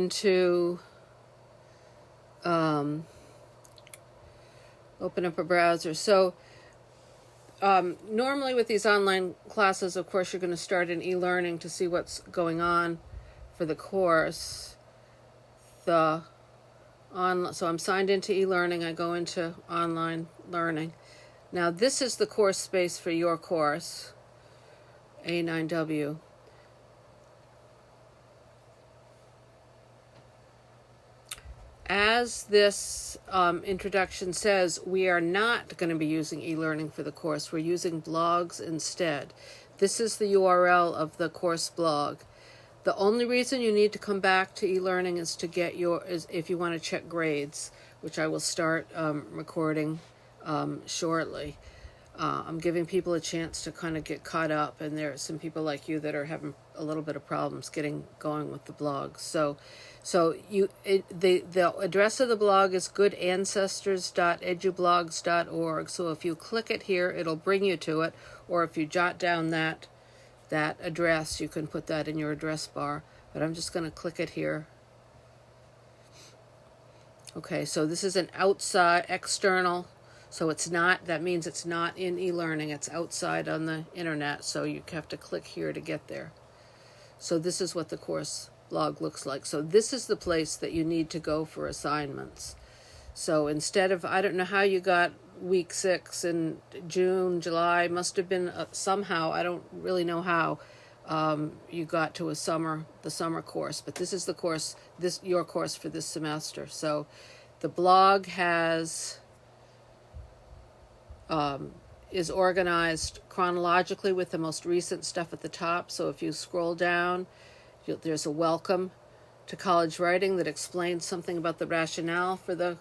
to open up a browser. So normally with these online classes, of course, you're going to start in e-learning to see what's going on for the course. So I'm signed into e-learning. I go into online learning. Now this is the course space for your course, A9W. As this introduction says, we are not going to be using e-learning for the course. We're using blogs instead. This is the URL of the course blog. The only reason you need to come back to e-learning is to get is if you want to check grades, which I will start recording shortly. I'm giving people a chance to kind of get caught up, and there are some people like you that are having a little bit of problems getting going with the blog. So the address of the blog is goodancestors.edublogs.org. So if you click it here, it'll bring you to it, or if you jot down that address, you can put that in your address bar. But I'm just going to click it here. Okay, so this is an outside external. So it's not, that means it's not in e-learning, it's outside on the internet, so you have to click here to get there. So this is what the course blog looks like. So this is the place that you need to go for assignments. So instead of, I don't know how you got week 6 in June, July, must have been somehow, I don't really know how you got to the summer course, but this is the course, your course for this semester. So the blog is organized chronologically with the most recent stuff at the top. So if you scroll down, there's a welcome to college writing that explains something about the rationale for the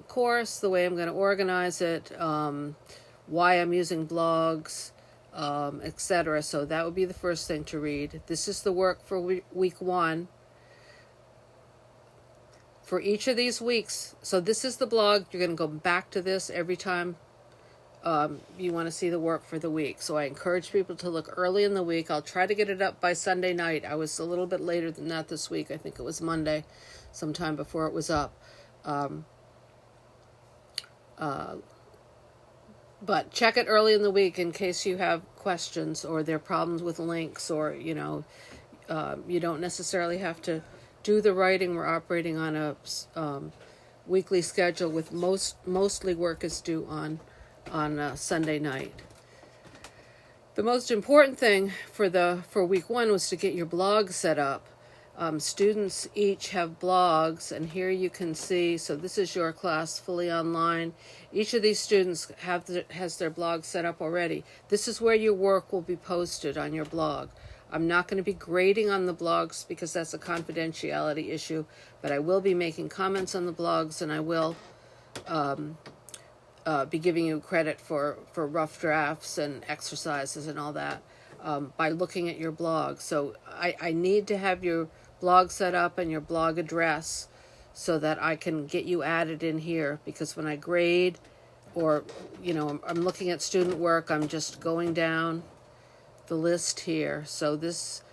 course, the way I'm going to organize it, why I'm using blogs, etc. So that would be the first thing to read. This is the work for week 1. For each of these weeks, so this is the blog. You're going to go back to this every time you want to see the work for the week. So I encourage people to look early in the week. I'll try to get it up by Sunday night. I was a little bit later than that this week. I think it was Monday, sometime before it was up. But check it early in the week in case you have questions or there are problems with links, or you don't necessarily have to do the writing. We're operating on a weekly schedule with mostly work is due on Sunday night. The most important thing for week 1 was to get your blog set up. Students each have blogs, and here you can see, so this is your class fully online. Each of these students has their blog set up already. This is where your work will be posted on your blog. I'm not going to be grading on the blogs because that's a confidentiality issue, but I will be making comments on the blogs, and I will be giving you credit for rough drafts and exercises and all that by looking at your blog. So I need to have your blog set up and your blog address so that I can get you added in here, because when I grade or I'm looking at student work, I'm just going down the list here. So this,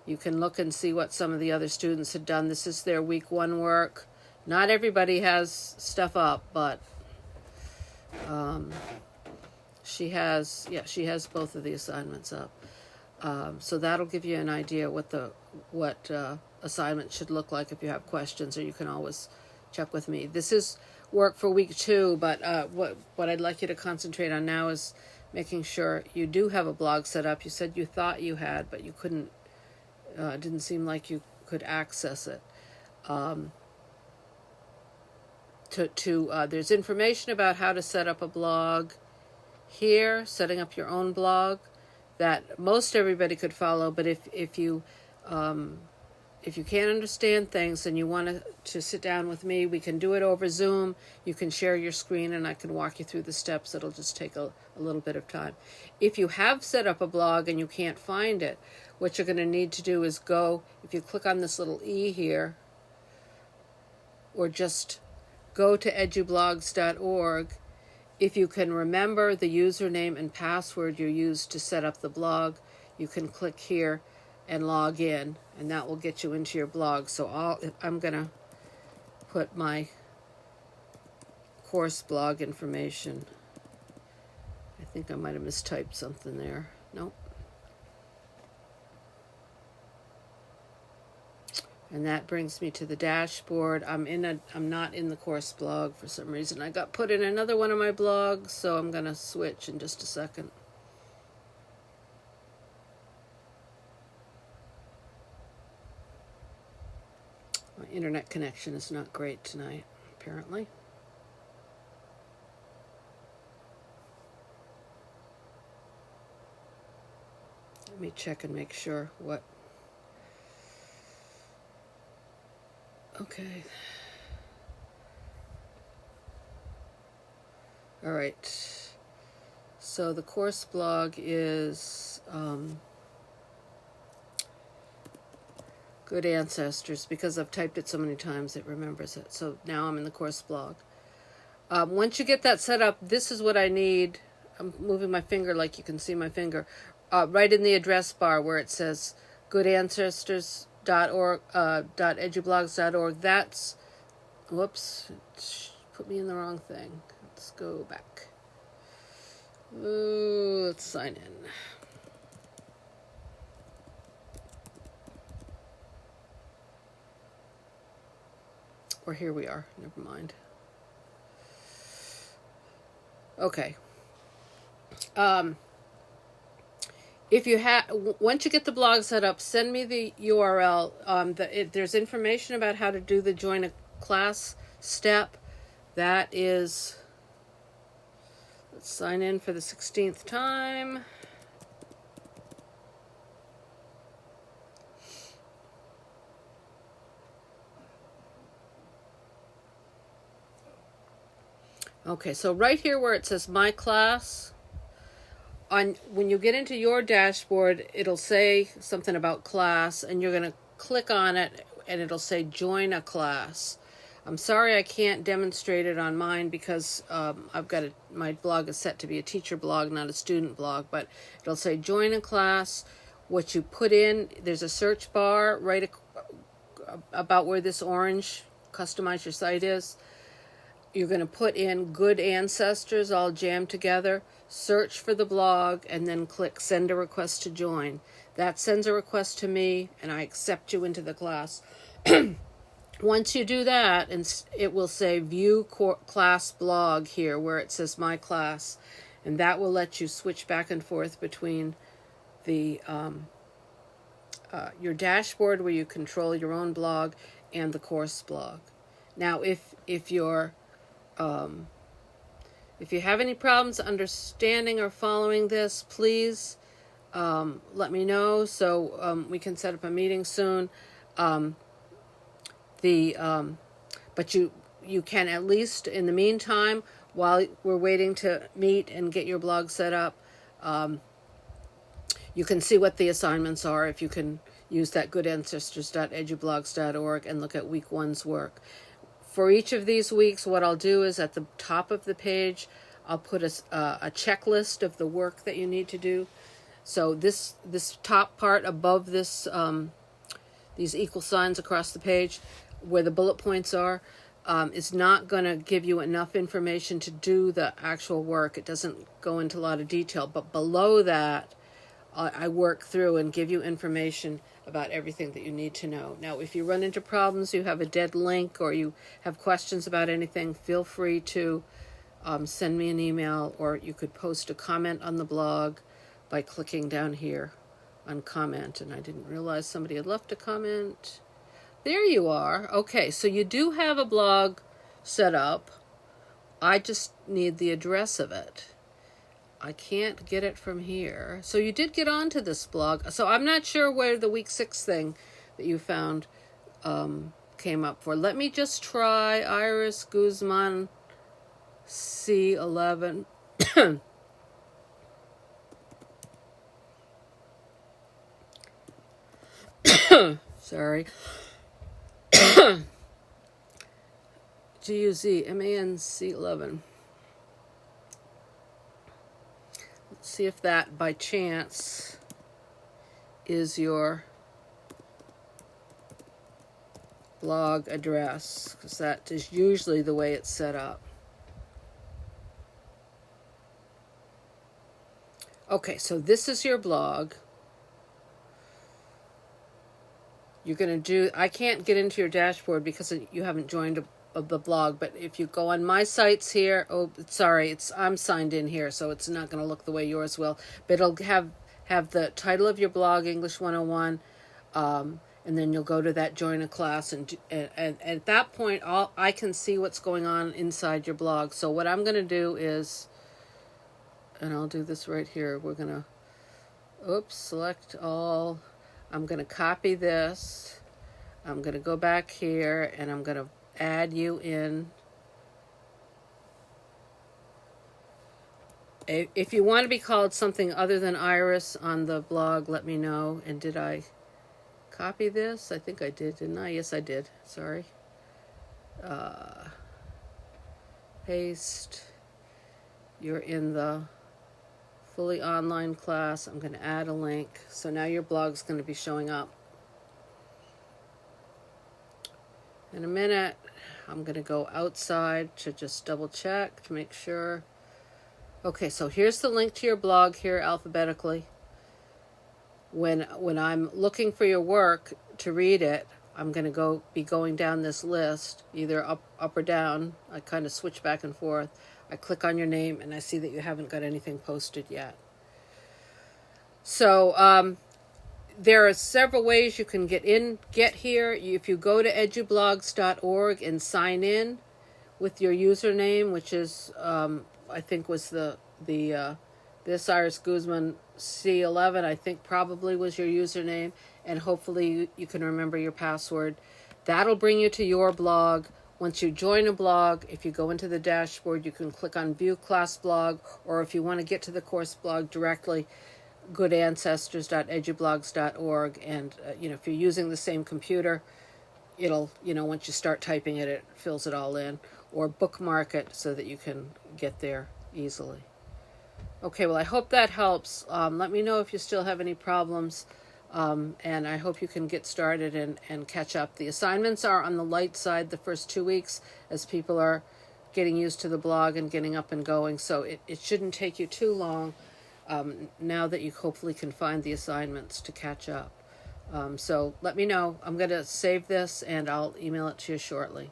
you can look and see what some of the other students had done. This is their week 1 work. Not everybody has stuff up, but she has both of the assignments up. So that'll give you an idea what assignment should look like. If you have questions, or you can always check with me. This is work for week 2, but what I'd like you to concentrate on now is making sure you do have a blog set up. You said you thought you had, but you couldn't. It didn't seem like you could access it. There's information about how to set up a blog here, setting up your own blog, that most everybody could follow. But if you can't understand things and you want to sit down with me, we can do it over Zoom. You can share your screen and I can walk you through the steps. It'll just take a little bit of time. If you have set up a blog and you can't find it, what you're going to need to do is if you click on this little E here, or just go to edublogs.org. If you can remember the username and password you used to set up the blog, you can click here and log in. and that will get you into your blog. So I'm gonna put my course blog information. I think I might have mistyped something there. Nope. And that brings me to the dashboard. I'm not in the course blog for some reason. I got put in another one of my blogs, so I'm gonna switch in just a second. My internet connection is not great tonight, apparently. Let me check and make sure what. Okay. All right. So the course blog is Good Ancestors. Because I've typed it so many times, it remembers it. So now I'm in the course blog. Once you get that set up, this is what I need. I'm moving my finger like you can see my finger. Right in the address bar where it says goodancestors.org, .edublogs.org. That's, whoops, put me in the wrong thing. Let's go back. Ooh, let's sign in. Or here we are, never mind. Okay. If you once you get the blog set up, send me the URL. There's information about how to do the join a class step. That is, let's sign in for the 16th time. Okay, so right here where it says My Class, when you get into your dashboard, it'll say something about class, and you're going to click on it, and it'll say Join a Class. I'm sorry I can't demonstrate it on mine because my blog is set to be a teacher blog, not a student blog, but it'll say Join a Class. What you put in, there's a search bar right about where this orange Customize Your Site is. You're going to put in Good Ancestors all jammed together, search for the blog, and then click Send a Request to Join. That sends a request to me, and I accept you into the class. Once you do that, and it will say View Class Blog here, where it says My Class, and that will let you switch back and forth between the your dashboard, where you control your own blog, and the course blog. Now, if you have any problems understanding or following this, please let me know so we can set up a meeting soon. But you can, at least in the meantime, while we're waiting to meet and get your blog set up, you can see what the assignments are if you can use that goodancestors.edublogs.org and look at week 1's work. For each of these weeks, what I'll do is at the top of the page, I'll put a checklist of the work that you need to do. So this top part above this, these equal signs across the page, where the bullet points are, is not going to give you enough information to do the actual work. It doesn't go into a lot of detail. But below that, I work through and give you information about everything that you need to know. Now, if you run into problems, you have a dead link, or you have questions about anything, feel free to send me an email, or you could post a comment on the blog by clicking down here on comment. And I didn't realize somebody had left a comment. There you are. Okay, so you do have a blog set up. I just need the address of it. I can't get it from here. So you did get onto this blog. So I'm not sure where the week 6 thing that you found came up for. Let me just try Iris Guzman C11. Sorry. GUZMANC11. Let's see if that by chance is your blog address, because that is usually the way it's set up. Okay, so this is your blog. You're going to do, I can't get into your dashboard because you haven't joined the blog, but if you go on my sites here, oh, sorry, I'm signed in here, so it's not going to look the way yours will, but it'll have the title of your blog, English 101, and then you'll go to that join a class, and at that point, I can see what's going on inside your blog. So what I'm going to do is, and I'll do this right here, we're going to, select all. I'm going to copy this. I'm going to go back here and I'm going to add you in. If you want to be called something other than Iris on the blog, let me know. And did I copy this? I think I did, didn't I? Yes, I did. Sorry. Paste. You're in the fully online class. I'm going to add a link. So now your blog's going to be showing up. In a minute, I'm going to go outside to just double check to make sure. Okay, so here's the link to your blog here alphabetically. When I'm looking for your work to read it, I'm going to be going down this list, either up or down. I kind of switch back and forth. I click on your name and I see that you haven't got anything posted yet. So there are several ways you can get here. If you go to edublogs.org and sign in with your username, which is I think was this Iris Guzman C11, I think probably was your username, and hopefully you can remember your password. That'll bring you to your blog. Once you join a blog, if you go into the dashboard, you can click on View Class Blog, or if you want to get to the course blog directly, goodancestors.edublogs.org, and if you're using the same computer, it'll, once you start typing it, it fills it all in, or bookmark it so that you can get there easily. Okay, well, I hope that helps. Let me know if you still have any problems. And I hope you can get started and catch up. The assignments are on the light side the first 2 weeks as people are getting used to the blog and getting up and going. So it shouldn't take you too long now that you hopefully can find the assignments to catch up. So let me know. I'm going to save this and I'll email it to you shortly.